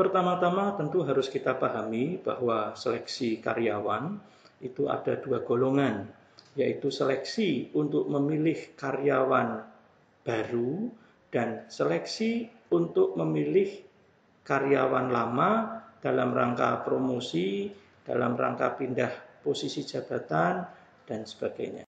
Pertama-tama tentu harus kita pahami bahwa seleksi karyawan itu ada dua golongan, yaitu seleksi untuk memilih karyawan baru dan seleksi untuk memilih karyawan lama dalam rangka promosi, dalam rangka pindah posisi jabatan, dan sebagainya.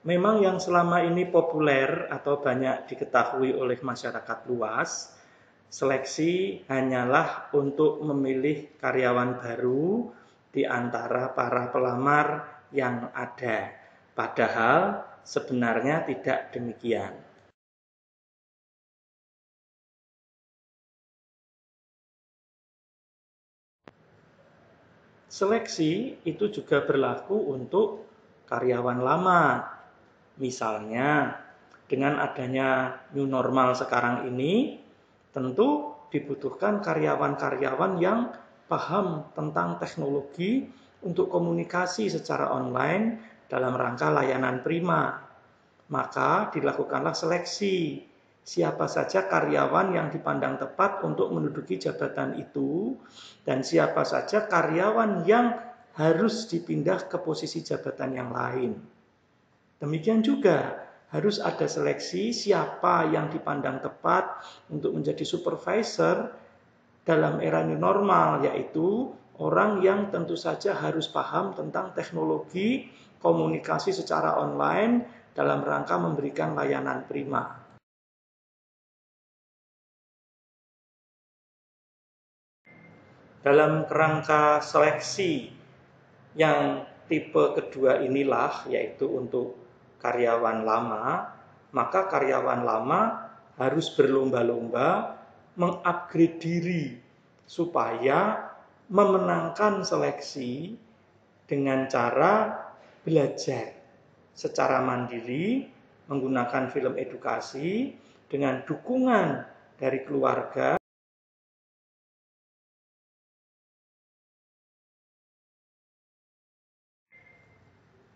Memang yang selama ini populer atau banyak diketahui oleh masyarakat luas, seleksi hanyalah untuk memilih karyawan baru di antara para pelamar yang ada. Padahal sebenarnya tidak demikian. Seleksi itu juga berlaku untuk karyawan lama. Misalnya, dengan adanya new normal sekarang ini, tentu dibutuhkan karyawan-karyawan yang paham tentang teknologi untuk komunikasi secara online dalam rangka layanan prima. Maka dilakukanlah seleksi. Siapa saja karyawan yang dipandang tepat untuk menduduki jabatan itu, dan siapa saja karyawan yang harus dipindah ke posisi jabatan yang lain. Demikian juga harus ada seleksi siapa yang dipandang tepat untuk menjadi supervisor dalam era new normal, yaitu orang yang tentu saja harus paham tentang teknologi komunikasi secara online dalam rangka memberikan layanan prima. Dalam kerangka seleksi yang tipe kedua inilah, yaitu untuk karyawan lama, maka karyawan lama harus berlomba-lomba mengupgrade diri supaya memenangkan seleksi dengan cara belajar secara mandiri, menggunakan film edukasi, dengan dukungan dari keluarga.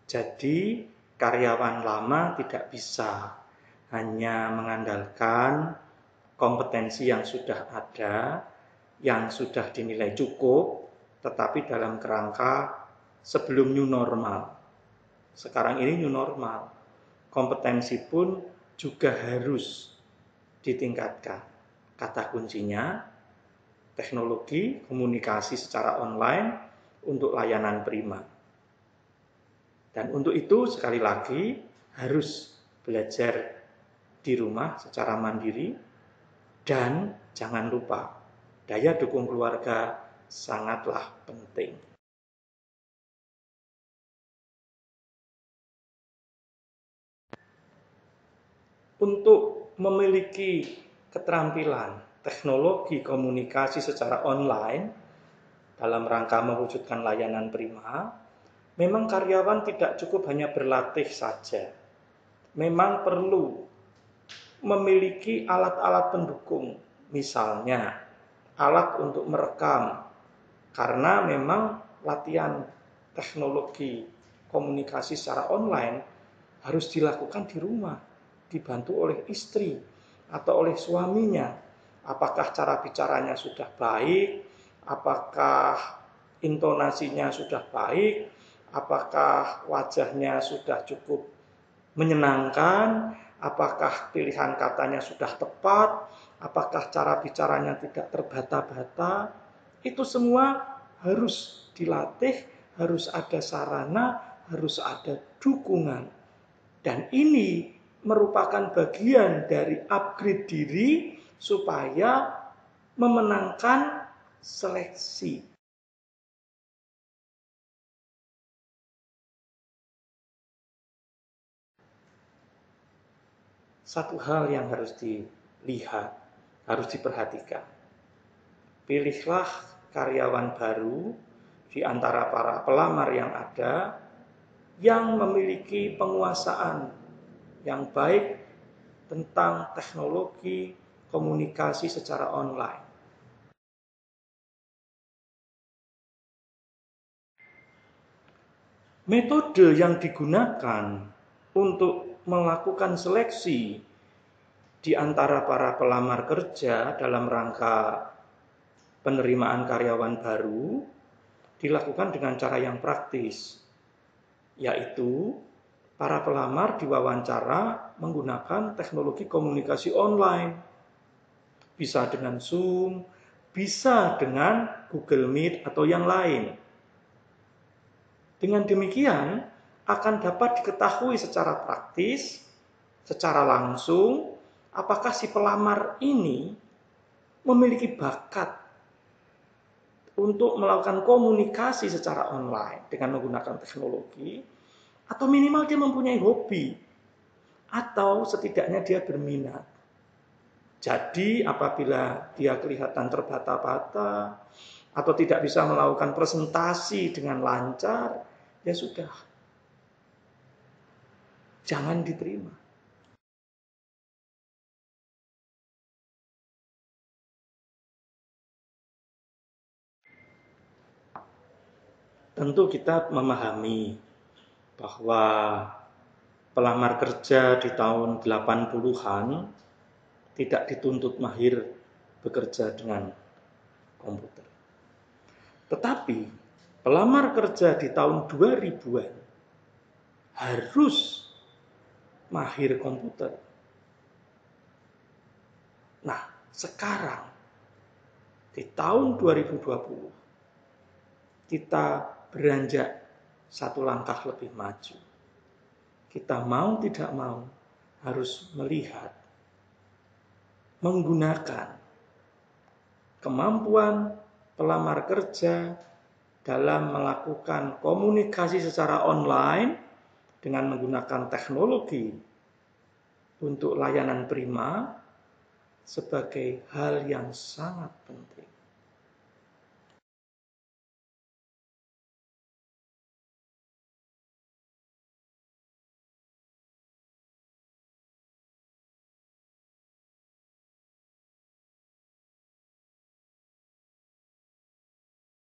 Jadi karyawan lama tidak bisa hanya mengandalkan kompetensi yang sudah ada, yang sudah dinilai cukup, tetapi dalam kerangka sebelum new normal. Sekarang ini new normal, kompetensi pun juga harus ditingkatkan. Kata kuncinya, teknologi komunikasi secara online untuk layanan prima. Dan untuk itu sekali lagi harus belajar di rumah secara mandiri dan jangan lupa daya dukung keluarga sangatlah penting. Untuk memiliki keterampilan teknologi komunikasi secara online dalam rangka mewujudkan layanan prima, memang karyawan tidak cukup hanya berlatih saja. Memang perlu memiliki alat-alat pendukung, misalnya alat untuk merekam, karena memang latihan teknologi komunikasi secara online harus dilakukan di rumah, dibantu oleh istri atau oleh suaminya. Apakah cara bicaranya sudah baik, apakah intonasinya sudah baik, apakah wajahnya sudah cukup menyenangkan, apakah pilihan katanya sudah tepat, apakah cara bicaranya tidak terbata-bata. Itu semua harus dilatih, harus ada sarana, harus ada dukungan. Dan ini merupakan bagian dari upgrade diri supaya memenangkan seleksi. Satu hal yang harus dilihat, harus diperhatikan. Pilihlah karyawan baru di antara para pelamar yang ada yang memiliki penguasaan yang baik tentang teknologi komunikasi secara online. Metode yang digunakan untuk melakukan seleksi di antara para pelamar kerja dalam rangka penerimaan karyawan baru dilakukan dengan cara yang praktis, yaitu para pelamar diwawancara menggunakan teknologi komunikasi online. Bisa dengan Zoom, bisa dengan Google Meet atau yang lain. Dengan demikian, akan dapat diketahui secara praktis, secara langsung, apakah si pelamar ini memiliki bakat untuk melakukan komunikasi secara online dengan menggunakan teknologi, atau minimal dia mempunyai hobi, atau setidaknya dia berminat. Jadi apabila dia kelihatan terbata-bata, atau tidak bisa melakukan presentasi dengan lancar, ya sudah, jangan diterima. Tentu kita memahami bahwa pelamar kerja di tahun 80-an tidak dituntut mahir bekerja dengan komputer. Tetapi pelamar kerja di tahun 2000-an harus mahir komputer. Nah, sekarang di tahun 2020 kita beranjak satu langkah lebih maju. Kita mau tidak mau harus melihat, menggunakan kemampuan pelamar kerja dalam melakukan komunikasi secara online dengan menggunakan teknologi untuk layanan prima sebagai hal yang sangat penting.